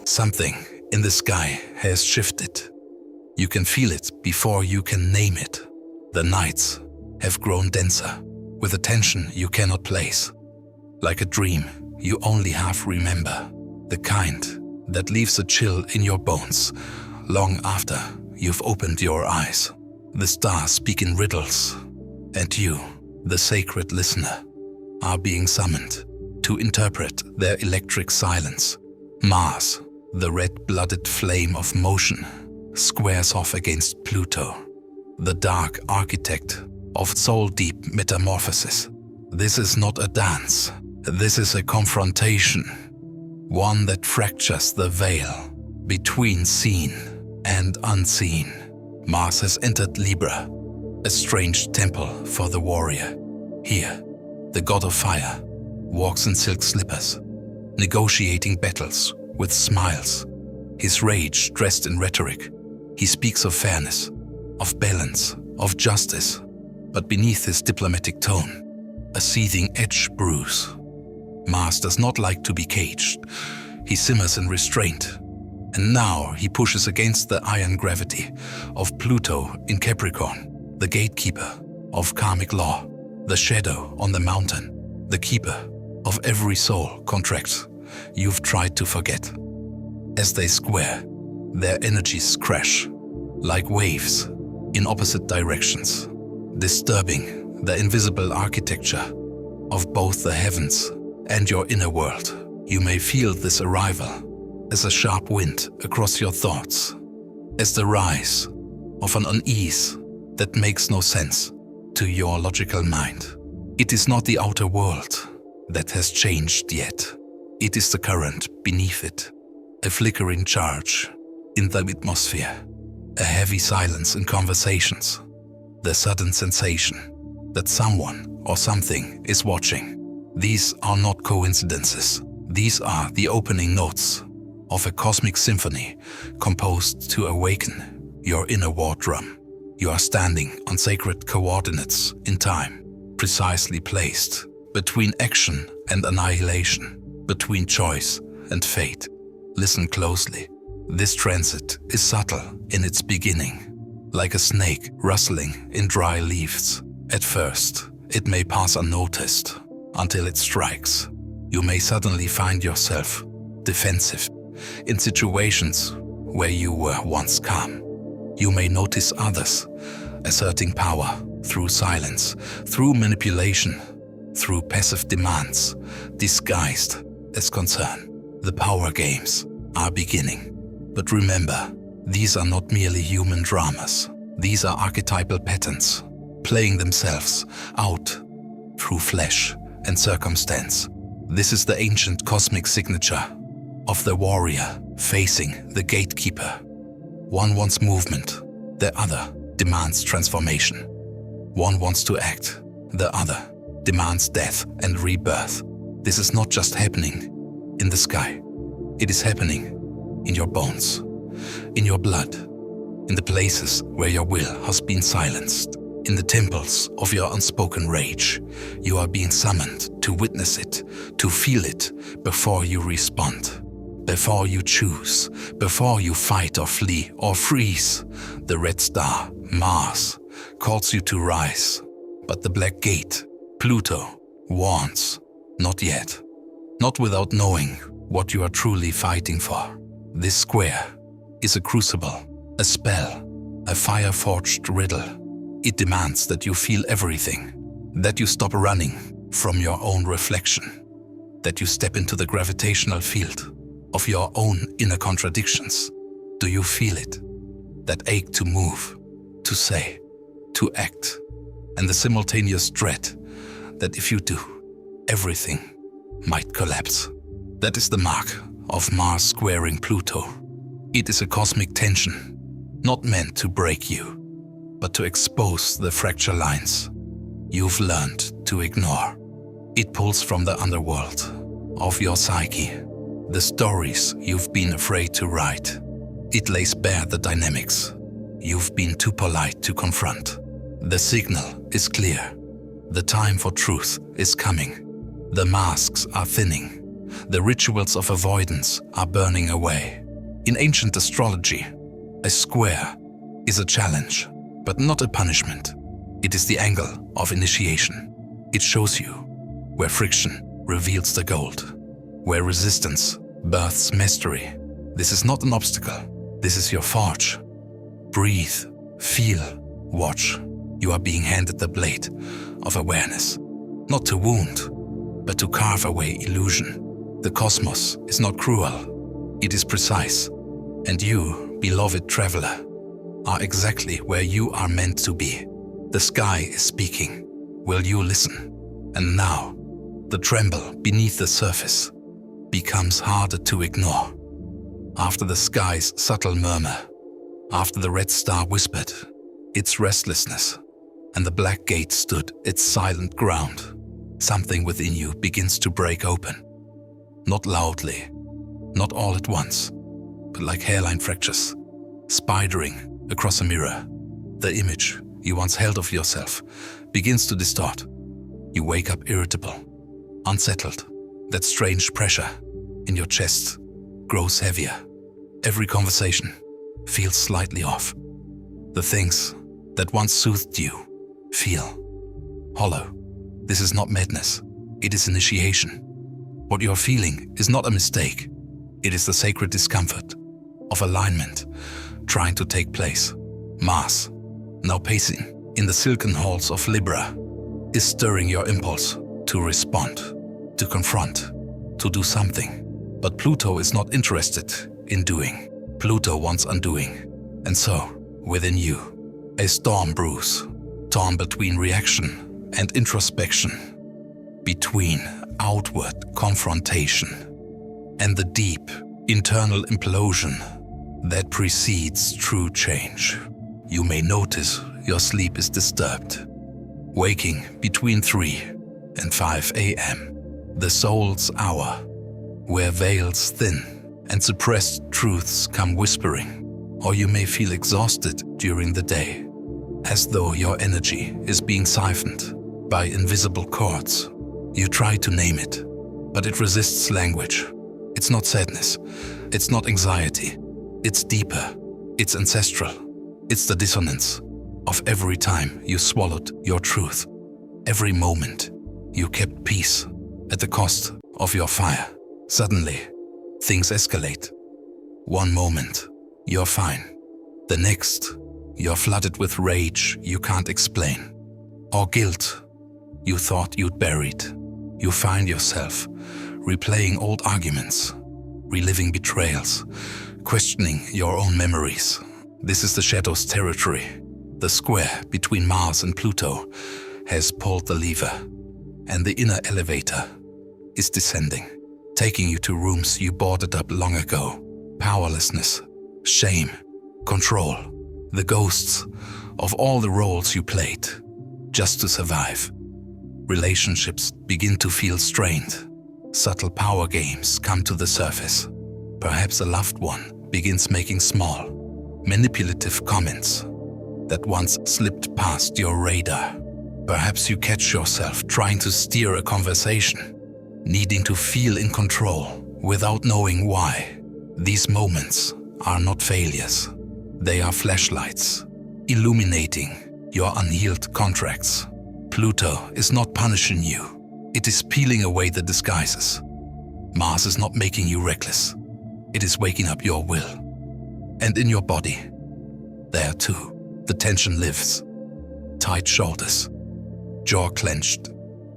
Something in the sky has shifted. You can feel it before you can name it. The nights have grown denser, with a tension you cannot place. Like a dream you only half remember, the kind that leaves a chill in your bones long after you've opened your eyes. The stars speak in riddles, and you, the sacred listener, are being summoned to interpret their electric silence. Mars, the red-blooded flame of motion, squares off against Pluto, the dark architect of soul-deep metamorphosis. This is not a dance. This is a confrontation, one that fractures the veil between seen and unseen. Mars has entered Libra, a strange temple for the warrior. Here, the god of fire walks in silk slippers, negotiating battles with smiles. His rage dressed in rhetoric. He speaks of fairness, of balance, of justice, but beneath his diplomatic tone, a seething edge brews. Mars does not like to be caged. He simmers in restraint. And now he pushes against the iron gravity of Pluto in Capricorn, the gatekeeper of karmic law, the shadow on the mountain, the keeper of every soul contract you've tried to forget. As they square, their energies crash like waves in opposite directions, disturbing the invisible architecture of both the heavens and your inner world. You may feel this arrival as a sharp wind across your thoughts, as the rise of an unease that makes no sense to your logical mind. It is not the outer world that has changed yet. It is the current beneath it, a flickering charge in the atmosphere, a heavy silence in conversations, the sudden sensation that someone or something is watching. These are not coincidences. These are the opening notes of a cosmic symphony composed to awaken your inner war drum. You are standing on sacred coordinates in time, precisely placed between action and annihilation, between choice and fate. Listen closely. This transit is subtle in its beginning, like a snake rustling in dry leaves. At first, it may pass unnoticed until it strikes. You may suddenly find yourself defensive in situations where you were once calm. You may notice others asserting power through silence, through manipulation, through passive demands, disguised as concern. The power games are beginning. But remember, these are not merely human dramas. These are archetypal patterns, playing themselves out through flesh and circumstance. This is the ancient cosmic signature of the warrior facing the gatekeeper. One wants movement, the other demands transformation. One wants to act, the other demands death and rebirth. This is not just happening in the sky. It is happening in your bones, in your blood, in the places where your will has been silenced, in the temples of your unspoken rage. You are being summoned to witness it, to feel it before you respond, before you choose, before you fight or flee or freeze. The red star, Mars, calls you to rise, but the black gate, Pluto, warns, not yet, not without knowing what you are truly fighting for. This square is a crucible, a spell, a fire-forged riddle. It demands that you feel everything, that you stop running from your own reflection, that you step into the gravitational field of your own inner contradictions. Do you feel it? That ache to move, to say, to act, and the simultaneous dread that if you do, everything might collapse. That is the mark of Mars squaring Pluto. It is a cosmic tension, not meant to break you, but to expose the fracture lines you've learned to ignore. It pulls from the underworld of your psyche, the stories you've been afraid to write. It lays bare the dynamics you've been too polite to confront. The signal is clear. The time for truth is coming. The masks are thinning. The rituals of avoidance are burning away. In ancient astrology, a square is a challenge, but not a punishment. It is the angle of initiation. It shows you where friction reveals the gold, where resistance births mastery. This is not an obstacle. This is your forge. Breathe, feel, watch. You are being handed the blade of awareness, not to wound, but to carve away illusion. The cosmos is not cruel. It is precise. And you, beloved traveler, are exactly where you are meant to be. The sky is speaking. Will you listen? And now, the tremble beneath the surface becomes harder to ignore. After the sky's subtle murmur, after the red star whispered its restlessness, and the black gate stood its silent ground, something within you begins to break open. Not loudly, not all at once, but like hairline fractures, spidering across a mirror. The image you once held of yourself begins to distort. You wake up irritable, unsettled. That strange pressure in your chest grows heavier. Every conversation feels slightly off. The things that once soothed you feel hollow. This is not madness. It is initiation. What you're feeling is not a mistake. It is the sacred discomfort of alignment trying to take place. Mars, now pacing in the silken halls of Libra, is stirring your impulse to respond, to confront, to do something. But Pluto is not interested in doing. Pluto wants undoing. And so, within you, a storm brews, torn between reaction and introspection, between outward confrontation and the deep internal implosion that precedes true change. You may notice your sleep is disturbed. Waking between 3 and 5 a.m., the soul's hour, where veils thin and suppressed truths come whispering. Or you may feel exhausted during the day, as though your energy is being siphoned by invisible cords. You try to name it, but it resists language. It's not sadness, it's not anxiety, it's deeper, it's ancestral. It's the dissonance of every time you swallowed your truth, every moment you kept peace at the cost of your fire. Suddenly, things escalate. One moment, you're fine. The next, you're flooded with rage you can't explain, or guilt you thought you'd buried. You find yourself replaying old arguments, reliving betrayals, questioning your own memories. This is the shadow's territory. The square between Mars and Pluto has pulled the lever, and the inner elevator is descending, taking you to rooms you boarded up long ago. Powerlessness, shame, control, the ghosts of all the roles you played just to survive. Relationships begin to feel strained. Subtle power games come to the surface. Perhaps a loved one begins making small, manipulative comments that once slipped past your radar. Perhaps you catch yourself trying to steer a conversation, needing to feel in control without knowing why. These moments are not failures. They are flashlights, illuminating your unhealed contracts. Pluto is not punishing you. It is peeling away the disguises. Mars is not making you reckless. It is waking up your will. And in your body, there too, the tension lives. Tight shoulders, jaw clenched,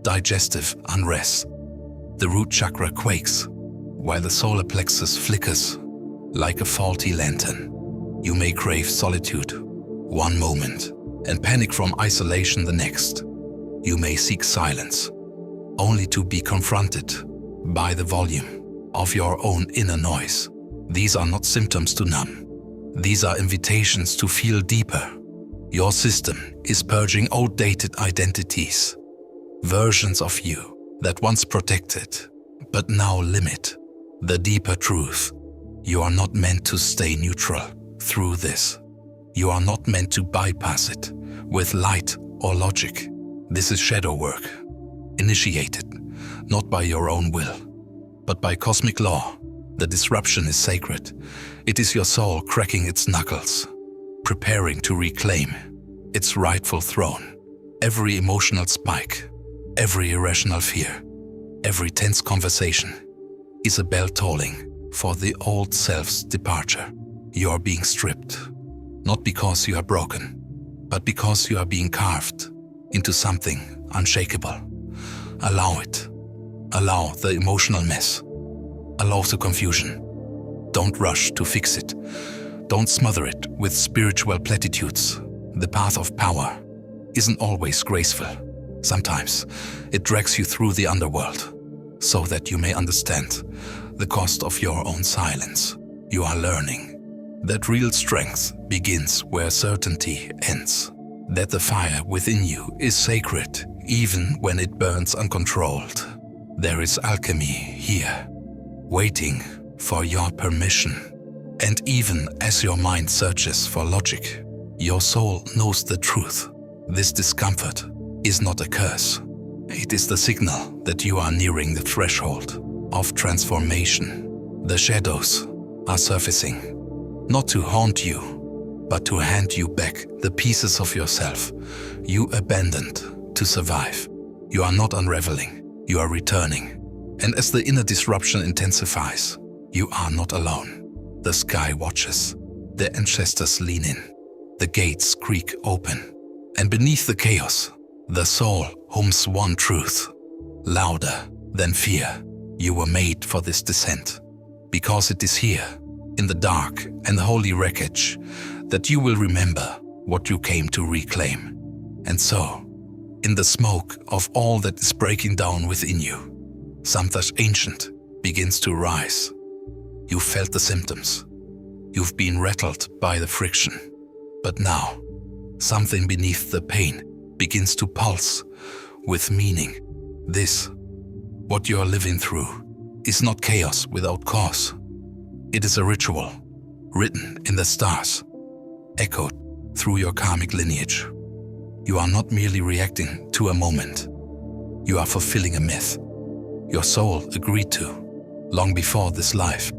digestive unrest. The root chakra quakes, while the solar plexus flickers like a faulty lantern. You may crave solitude one moment and panic from isolation the next. You may seek silence, only to be confronted by the volume of your own inner noise. These are not symptoms to numb. These are invitations to feel deeper. Your system is purging outdated identities, versions of you that once protected, but now limit the deeper truth. You are not meant to stay neutral through this. You are not meant to bypass it with light or logic. This is shadow work, initiated not by your own will, but by cosmic law. The disruption is sacred. It is your soul cracking its knuckles, preparing to reclaim its rightful throne. Every emotional spike, every irrational fear, every tense conversation is a bell tolling for the old self's departure. You are being stripped, not because you are broken, but because you are being carved into something unshakable. Allow it. Allow the emotional mess. Allow the confusion. Don't rush to fix it. Don't smother it with spiritual platitudes. The path of power isn't always graceful. Sometimes it drags you through the underworld so that you may understand the cost of your own silence. You are learning that real strength begins where certainty ends. That the fire within you is sacred even when it burns uncontrolled. There is alchemy here, waiting for your permission. And even as your mind searches for logic, your soul knows the truth. This discomfort is not a curse. It is the signal that you are nearing the threshold of transformation. The shadows are surfacing, not to haunt you, but to hand you back the pieces of yourself you abandoned to survive. You are not unraveling, you are returning. And as the inner disruption intensifies, you are not alone. The sky watches, the ancestors lean in, the gates creak open, and beneath the chaos, the soul hums one truth, louder than fear. You were made for this descent, because it is here, in the dark and holy wreckage, that you will remember what you came to reclaim. And so, in the smoke of all that is breaking down within you, something ancient begins to rise. You felt the symptoms. You've been rattled by the friction. But now, something beneath the pain begins to pulse with meaning. This, what you are living through, is not chaos without cause. It is a ritual, written in the stars, echoed through your karmic lineage. You are not merely reacting to a moment. You are fulfilling a myth your soul agreed to long before this life.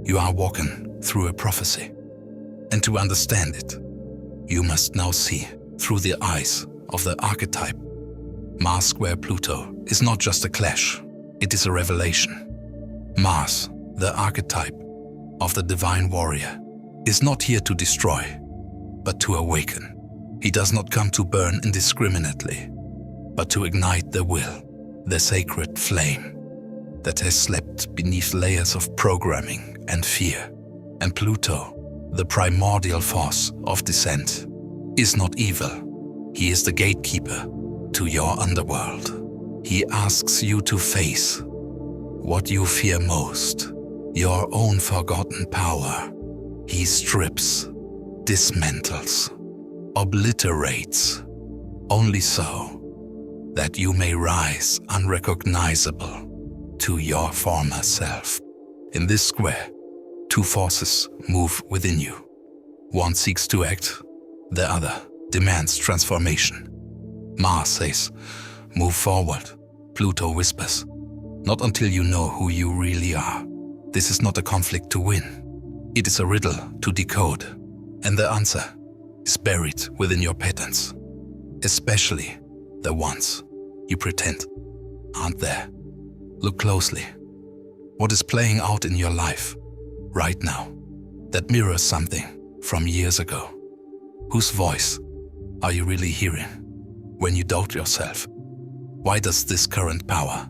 You are walking through a prophecy. And to understand it, you must now see through the eyes of the archetype. Mars square Pluto is not just a clash, it is a revelation. Mars, the archetype of the divine warrior, is not here to destroy, but to awaken. He does not come to burn indiscriminately, but to ignite the will, the sacred flame that has slept beneath layers of programming and fear. And Pluto, the primordial force of descent, is not evil. He is the gatekeeper to your underworld. He asks you to face what you fear most, your own forgotten power. He strips, dismantles, obliterates, only so that you may rise unrecognizable to your former self. In this square, two forces move within you. One seeks to act, the other demands transformation. Mars says, move forward. Pluto whispers, not until you know who you really are. This is not a conflict to win. It is a riddle to decode. And the answer is buried within your patterns, especially the ones you pretend aren't there. Look closely. What is playing out in your life right now that mirrors something from years ago? Whose voice are you really hearing when you doubt yourself? Why does this current power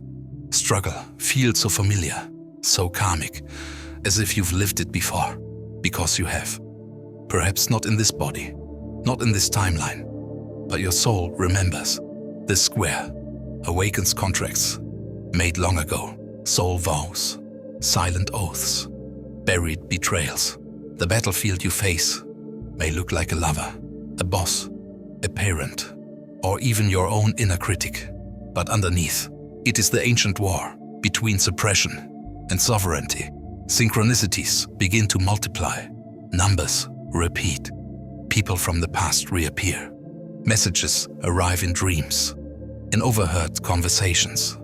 struggle feel so familiar, so karmic, as if you've lived it before? Because you have. Perhaps not in this body, not in this timeline, but your soul remembers. This square awakens contracts made long ago, soul vows, silent oaths, buried betrayals. The battlefield you face may look like a lover, a boss, a parent, or even your own inner critic. But underneath, it is the ancient war between suppression and sovereignty. Synchronicities begin to multiply. Numbers repeat. People from the past reappear. Messages arrive in dreams, in overheard conversations,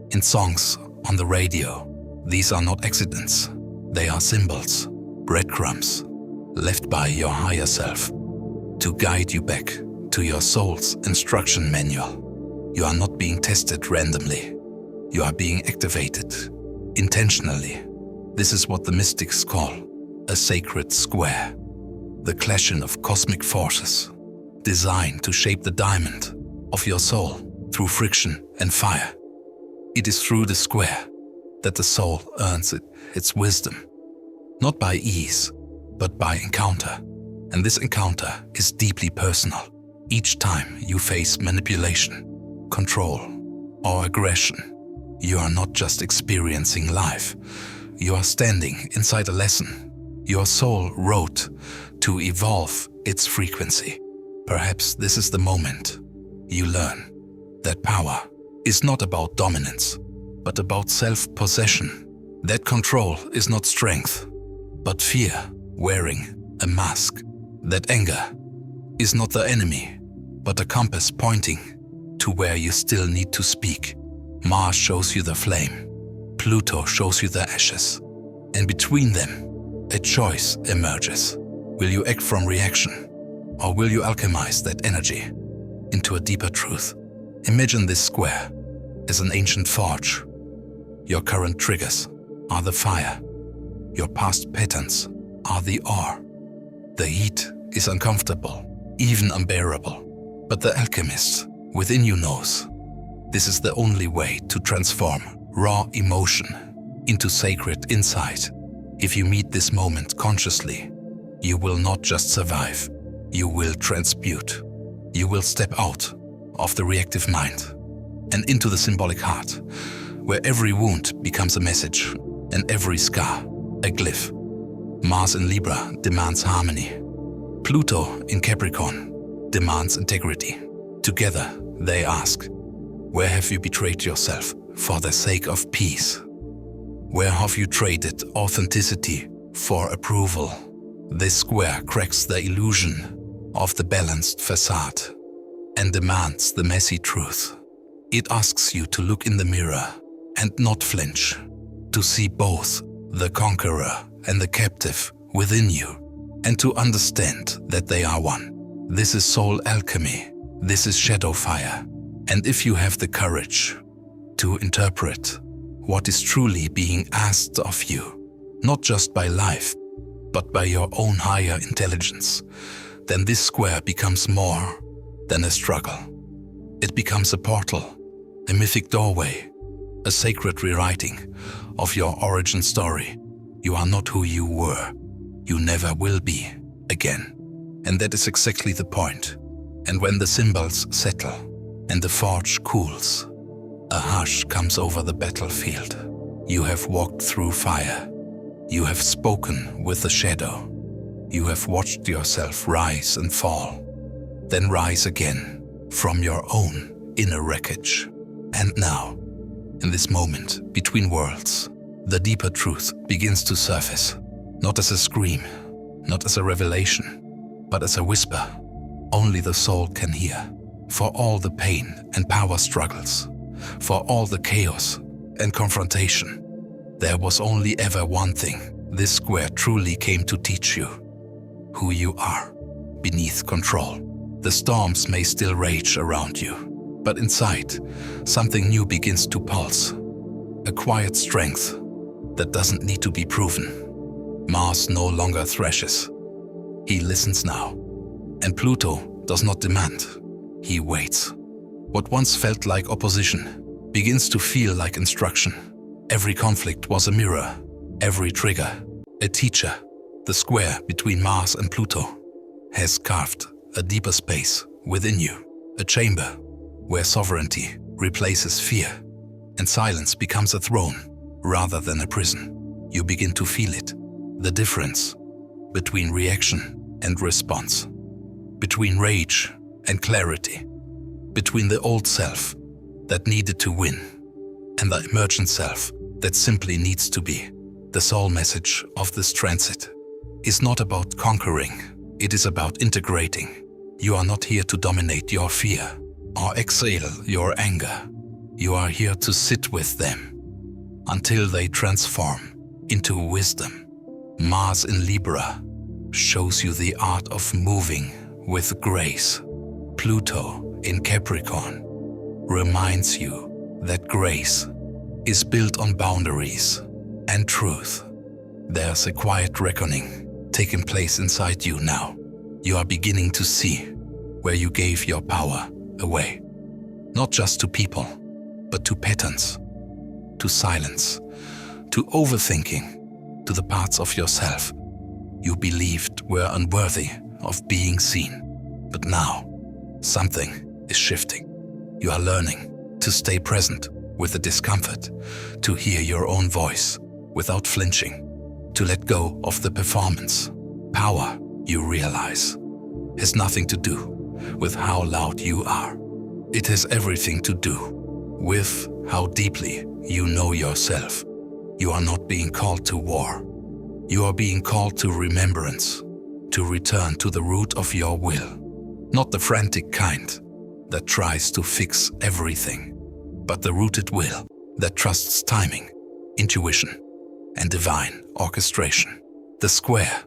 in songs on the radio. These are not accidents. They are symbols, breadcrumbs, left by your higher self to guide you back to your soul's instruction manual. You are not being tested randomly. You are being activated intentionally. This is what the mystics call a sacred square, the clashing of cosmic forces designed to shape the diamond of your soul through friction and fire. It is through the square that the soul earns its wisdom, not by ease, but by encounter. And this encounter is deeply personal. Each time you face manipulation, control, or aggression, you are not just experiencing life. You are standing inside a lesson your soul wrote to evolve its frequency. Perhaps this is the moment you learn that power is not about dominance, but about self-possession. That control is not strength, but fear wearing a mask. That anger is not the enemy, but a compass pointing to where you still need to speak. Mars shows you the flame, Pluto shows you the ashes, and between them, a choice emerges. Will you act from reaction, or will you alchemize that energy into a deeper truth? Imagine this square as an ancient forge. Your current triggers are the fire. Your past patterns are the ore. The heat is uncomfortable, even unbearable. But the alchemist within you knows this is the only way to transform raw emotion into sacred insight. If you meet this moment consciously, you will not just survive, you will transmute. You will step out of the reactive mind and into the symbolic heart, where every wound becomes a message and every scar a glyph. Mars in Libra demands harmony. Pluto in Capricorn demands integrity. Together they ask, where have you betrayed yourself for the sake of peace? Where have you traded authenticity for approval? This square cracks the illusion of the balanced facade and demands the messy truth. It asks you to look in the mirror and not flinch, to see both the conqueror and the captive within you, and to understand that they are one. This is soul alchemy. This is shadow fire. And if you have the courage to interpret what is truly being asked of you, not just by life, but by your own higher intelligence, then this square becomes more than a struggle. It becomes a portal, a mythic doorway, a sacred rewriting of your origin story. You are not who you were. You never will be again. And that is exactly the point. And when the symbols settle and the forge cools, a hush comes over the battlefield. You have walked through fire. You have spoken with the shadow. You have watched yourself rise and fall, then rise again from your own inner wreckage. And now, in this moment between worlds, the deeper truth begins to surface, not as a scream, not as a revelation, but as a whisper only the soul can hear. For all the pain and power struggles, for all the chaos and confrontation, there was only ever one thing this square truly came to teach you: who you are, beneath control. The storms may still rage around you, but inside, something new begins to pulse. A quiet strength that doesn't need to be proven. Mars no longer thrashes. He listens now. And Pluto does not demand. He waits. What once felt like opposition begins to feel like instruction. Every conflict was a mirror, every trigger a teacher. The square between Mars and Pluto has carved a deeper space within you, a chamber where sovereignty replaces fear and silence becomes a throne rather than a prison. You begin to feel it, the difference between reaction and response, between rage and clarity, between the old self that needed to win and the emergent self that simply needs to be. The soul message of this transit is not about conquering, it is about integrating. You are not here to dominate your fear or exhale your anger. You are here to sit with them, until they transform into wisdom. Mars in Libra shows you the art of moving with grace. Pluto in Capricorn reminds you that grace is built on boundaries and truth. There's a quiet reckoning taking place inside you now. You are beginning to see where you gave your power away. Not just to people, but to patterns, to silence, to overthinking, to the parts of yourself you believed were unworthy of being seen. But now, something is shifting. You are learning to stay present with the discomfort, to hear your own voice without flinching, to let go of the performance. Power, you realize, has nothing to do with how loud you are. It has everything to do with how deeply you know yourself. You are not being called to war. You are being called to remembrance, to return to the root of your will. Not the frantic kind that tries to fix everything, but the rooted will that trusts timing, intuition, and divine orchestration. The square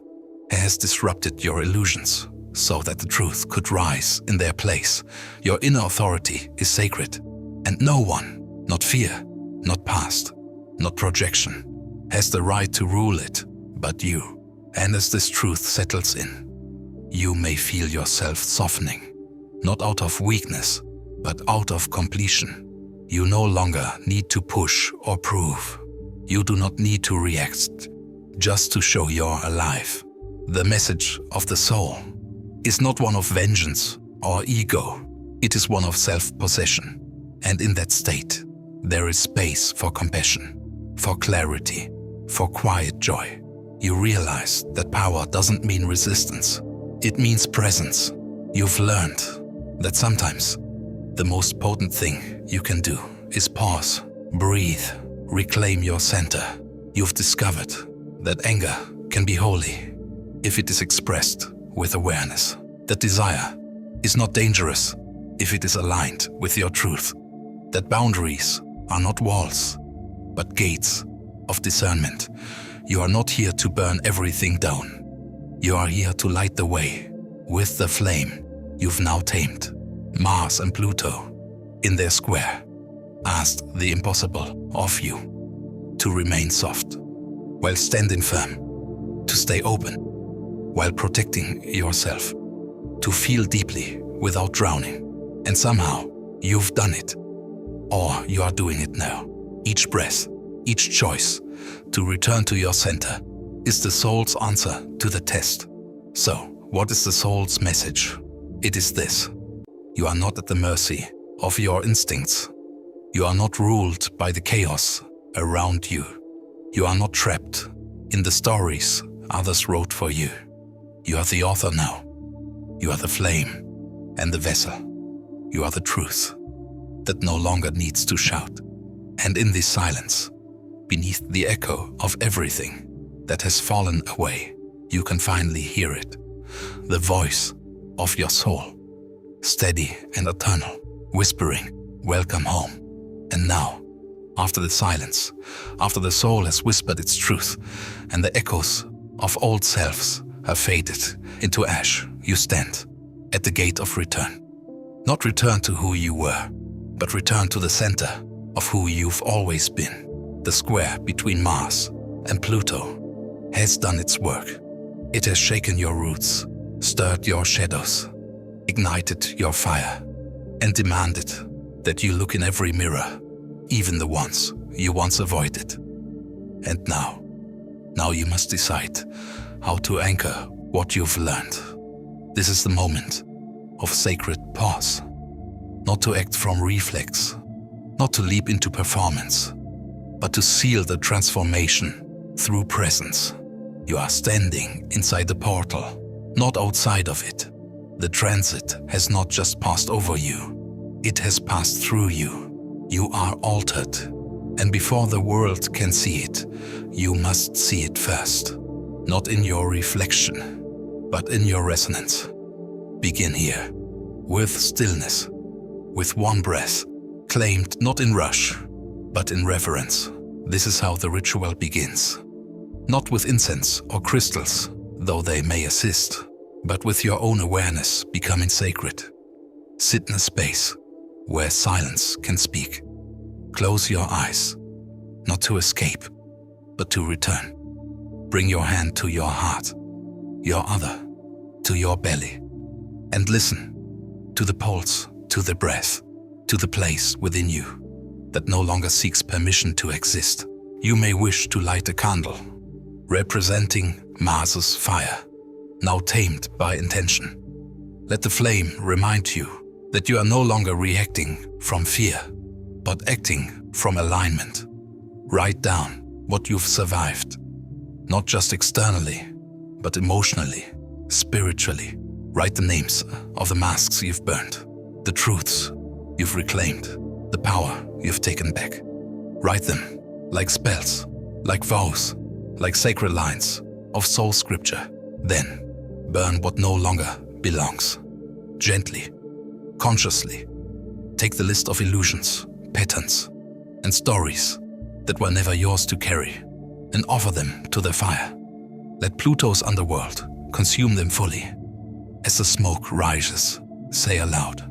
has disrupted your illusions so that the truth could rise in their place. Your inner authority is sacred, and no one, not fear, not past, not projection, has the right to rule it but you. And as this truth settles in, you may feel yourself softening, not out of weakness, but out of completion. You no longer need to push or prove. You do not need to react just to show you're alive. The message of the soul is not one of vengeance or ego. It is one of self-possession. And in that state, there is space for compassion, for clarity, for quiet joy. You realize that power doesn't mean resistance. It means presence. You've learned that sometimes the most potent thing you can do is pause, breathe, reclaim your center. You've discovered that anger can be holy if it is expressed with awareness. That desire is not dangerous if it is aligned with your truth. That boundaries are not walls, but gates of discernment. You are not here to burn everything down. You are here to light the way with the flame you've now tamed. Mars and Pluto, in their square, asked the impossible of you: to remain soft, while standing firm, to stay open, while protecting yourself, to feel deeply without drowning. And somehow, you've done it, or you are doing it now. Each breath, each choice to return to your center is the soul's answer to the test. So, what is the soul's message? It is this: you are not at the mercy of your instincts. You are not ruled by the chaos around you. You are not trapped in the stories others wrote for you. You are the author now. You are the flame and the vessel. You are the truth that no longer needs to shout. And in this silence, beneath the echo of everything that has fallen away, you can finally hear it. The voice of your soul, steady and eternal, whispering, "Welcome home." And now, after the silence, after the soul has whispered its truth and the echoes of old selves have faded into ash, you stand at the gate of return. Not return to who you were, but return to the center of who you've always been. The square between Mars and Pluto has done its work. It has shaken your roots, stirred your shadows, ignited your fire, and demanded that you look in every mirror, even the ones you once avoided. And now you must decide how to anchor what you've learned. This is the moment of sacred pause, not to act from reflex, not to leap into performance, but to seal the transformation through presence. You are standing inside the portal, not outside of it. The transit has not just passed over you, it has passed through you. You are altered, and before the world can see it, you must see it first. Not in your reflection, but in your resonance. Begin here, with stillness, with one breath, claimed not in rush, but in reverence. This is how the ritual begins. Not with incense or crystals, though they may assist, but with your own awareness becoming sacred. Sit in a space where silence can speak. Close your eyes, not to escape, but to return. Bring your hand to your heart, your other to your belly, and listen to the pulse, to the breath, to the place within you that no longer seeks permission to exist. You may wish to light a candle, representing Mars's fire, now tamed by intention. Let the flame remind you that you are no longer reacting from fear, but acting from alignment. Write down what you've survived, not just externally, but emotionally, spiritually. Write the names of the masks you've burned, the truths you've reclaimed, the power you've taken back. Write them like spells, like vows, like sacred lines of soul scripture. Then burn what no longer belongs. Gently, consciously, take the list of illusions, patterns, and stories that were never yours to carry and offer them to the fire. Let Pluto's underworld consume them fully. As the smoke rises, say aloud,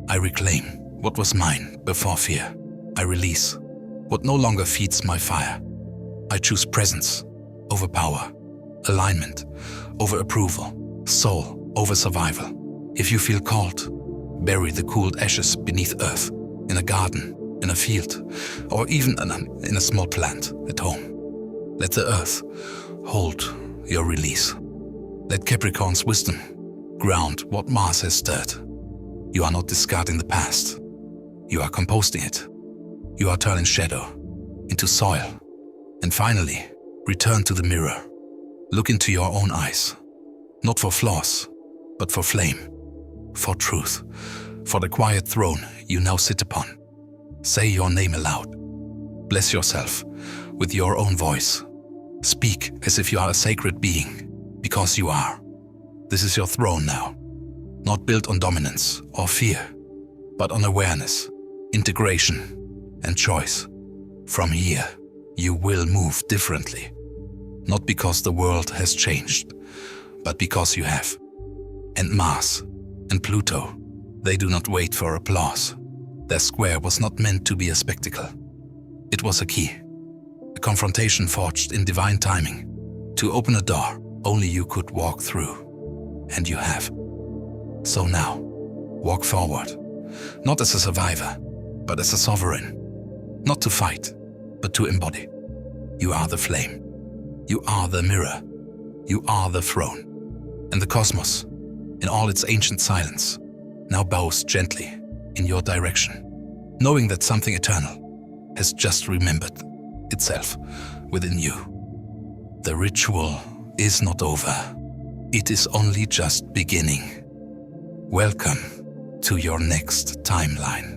I reclaim what was mine before fear. I release what no longer feeds my fire. I choose presence over power, alignment over approval, soul over survival. If you feel called, bury the cooled ashes beneath earth, in a garden, in a field, or even in a small plant at home. Let the earth hold your release. Let Capricorn's wisdom ground what Mars has stirred. You are not discarding the past. You are composting it. You are turning shadow into soil. And finally, return to the mirror. Look into your own eyes. Not for flaws, but for flame, for truth, for the quiet throne you now sit upon. Say your name aloud. Bless yourself with your own voice. Speak as if you are a sacred being, because you are. This is your throne now, not built on dominance or fear, but on awareness, integration, and choice. From here, you will move differently, not because the world has changed, but because you have. And Mars and Pluto, they do not wait for applause. Their square was not meant to be a spectacle. It was a key, a confrontation forged in divine timing, to open a door only you could walk through. And you have. So now, walk forward, not as a survivor, but as a sovereign. Not to fight, but to embody. You are the flame. You are the mirror. You are the throne. And the cosmos, in all its ancient silence, now bows gently in your direction, knowing that something eternal has just remembered itself within you. The ritual is not over. It is only just beginning. Welcome to your next timeline.